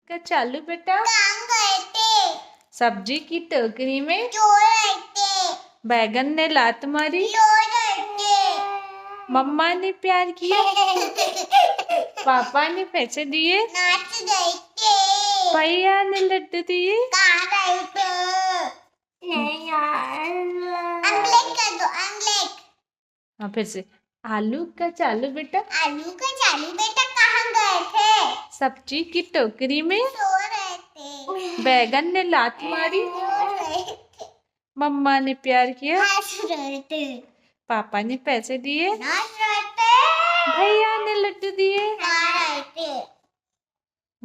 का चालू बेटा। काम गए थे। सब्जी की टोकरी में सो रहे थे। बैगन ने लात मारी। रो रहे थे। मम्मा ने प्यार किया। पापा ने पैसे दिए। नाच गए थे। भैया ने लड्डू दिए। कहाँ गए थे? नहीं यार। ऑमलेट कर दो ऑमलेट। हाँ फिर से। आलू का चालू बेटा। आलू का चालू बेटा कहाँ गए थे? सब्जी की टोकरी में सो रहे थे। बैगन ने लात मारी। रो रहे थे। मम्मा ने प्यार किया। हंस रहे थे। पापा ने पैसे दिए। नाच रहे थे। भैया ने लड्डू दिए। खा रहे थे।